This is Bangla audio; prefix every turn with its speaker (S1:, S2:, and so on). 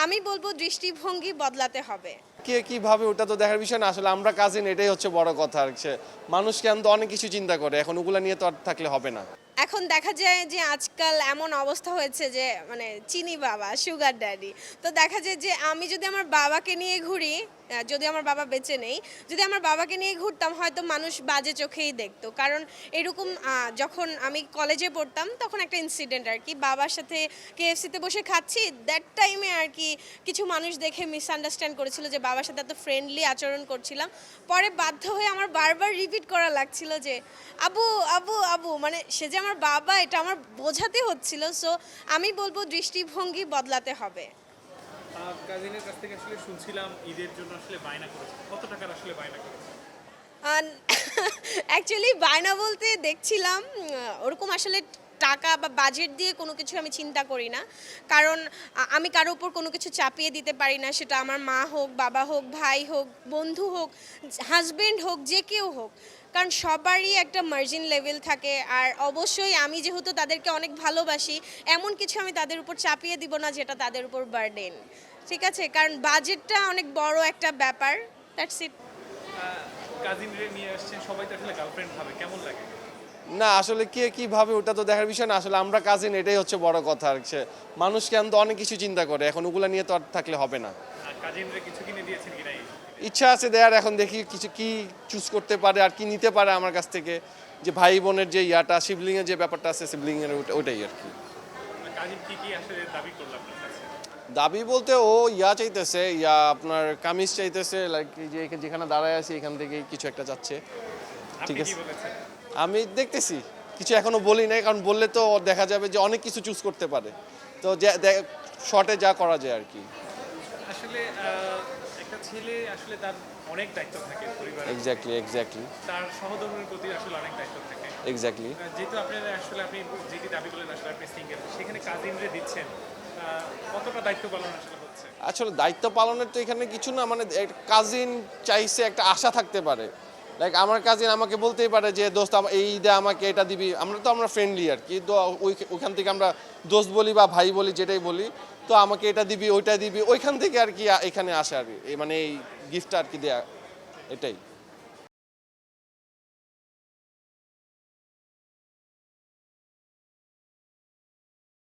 S1: আমি বলবো দৃষ্টিভঙ্গি বদলাতে হবে।
S2: কে কিভাবে ওটা তো দেখার বিষয় না, আসলে আমরা কাজিন, এটাই হচ্ছে বড় কথা। আর মানুষ কেন তো অনেক কিছু চিন্তা করে, এখন ওগুলা নিয়ে তো আর থাকলে হবে না।
S1: এখন দেখা যায় যে আজকাল এমন অবস্থা হয়েছে যে মানে চিনি বাবা, সুগার ড্যাডি। তো দেখা যায় যে আমি যদি আমার বাবাকে নিয়ে ঘুরি, যদি আমার বাবা বেঁচে নেই, যদি আমার বাবাকে নিয়ে ঘুরতাম হয়তো মানুষ বাজে চোখেই দেখতো। কারণ এরকম যখন আমি কলেজে পড়তাম তখন একটা ইনসিডেন্ট আর কি, বাবার সাথে কেএফসিতে বসে খাচ্ছি, দ্যাট টাইমে আর কি কিছু মানুষ দেখে মিসআন্ডারস্ট্যান্ড করেছিল যে বাবার সাথে এত ফ্রেন্ডলি আচরণ করছিলাম। পরে বাধ্য হয়ে আমার বারবার রিপিট করা লাগছিল যে আবু আবু আবু, মানে সে যে আমার বাবা এটা আমার বোঝাতে হচ্ছিল। সো আমি বলবো দৃষ্টিভঙ্গি বদলাতে হবে।
S3: কাজিনের কাছ থেকে আসলে শুনছিলাম ঈদের জন্য আসলে বায়না করেছে, কত টাকার আসলে বায়না করেছে?
S1: অ্যাকচুয়ালি বায়না বলতে দেখছিলাম ওরকম আসলে টাকা বা বাজেট দিয়ে কোনো কিছু আমি চিন্তা করি না। কারণ আমি কারো উপর কোনো কিছু চাপিয়ে দিতে পারি না, সেটা আমার মা হোক, বাবা হোক, ভাই হোক, বন্ধু হোক, হাজবেন্ড হোক, যে কেউ হোক। কারণ সবারই একটা মার্জিন লেভেল থাকে। আর অবশ্যই আমি যেহেতু তাদেরকে অনেক ভালোবাসি, এমন কিছু আমি তাদের উপর চাপিয়ে দিব না যেটা তাদের উপর বার্ডেন। ঠিক আছে, কারণ বাজেটটা অনেক বড় একটা ব্যাপার। That's it.
S3: কাজিনরে নিয়ে আসছেন, সবাই তো আসলে গার্লফ্রেন্ড ভাবে, কেমন লাগে?
S2: না, আসলে কে কিভাবে ওটা তো দেখার বিষয় না, আসলে আমরা কাজিন, এটাই হচ্ছে বড় কথা। আর মানুষ কেন তো অনেক কিছু চিন্তা করে, এখন ওগুলা নিয়ে তো আর থাকলে হবে না।
S3: আর কাজিনরে কিছু কিনে দিয়েছেন কি নাই?
S2: ইচ্ছা আছে দেয়ার, এখন দেখি কিছু কি চুজ করতে পারে আর কি নিতে পারে আমার কাছ থেকে। যে ভাই বোনের যে ইয়াটা, সিবলিংয়ের যে ব্যাপারটা আছে, সিবলিংয়ের ওটাই আর কি।
S3: কাজিন কি কি আসলে দাবি করলো আপনার কাছে?
S2: দাবি বলতে ও চাইতেছে, আপনার কামিজ চাইতেছে, লাইক যে যেখানে দাঁড়ায় আছি এখান থেকে কিছু একটা চাচ্ছে। ঠিক
S3: আপনি
S2: আছে,
S3: কি বলেছেন?
S2: আমি দেখতেছি, কিছু এখনো বলি নাই, কারণ বললে তো দেখা যাবে যে অনেক কিছু চুজ করতে পারে। তো শর্টে যা করা যায় আর কি।
S3: আসলে একটা ছেলে আসলে তার অনেক দায়িত্ব থাকে পরিবারে,
S2: এক্স্যাক্টলি
S3: তার সহধর্মীর প্রতি আসলে অনেক দায়িত্ব থাকে।
S2: এক্স্যাক্টলি।
S3: যেহেতু আপনারা আসলে আপনি যেটি দাবি করলেন আসলে আপনি সিঙ্গেল, সেখানে কাজিনরে দিচ্ছেন, কতটা দায়িত্ব পালন আসলে হচ্ছে?
S2: আসলে দায়িত্ব পালনের তো এখানে কিছু না, মানে কাজিন চাইছে, একটা আশা থাকতে পারে। লাইক আমার কাজিন আমাকে বলতেই পারে যে দোস্ত এই ঈদে আমাকে এটা দিবি, আমরা ফ্রেন্ডলি আর কি। তো ওইখান থেকে আমরা দোস্ত বলি বা ভাই বলি, যেটাই বলি, তো আমাকে এটা দিবি ওইটা দিবি, ওইখান থেকে আর কি এখানে আসে আর কি, মানে এই গিফটটা আর কি দেয়া, এটাই।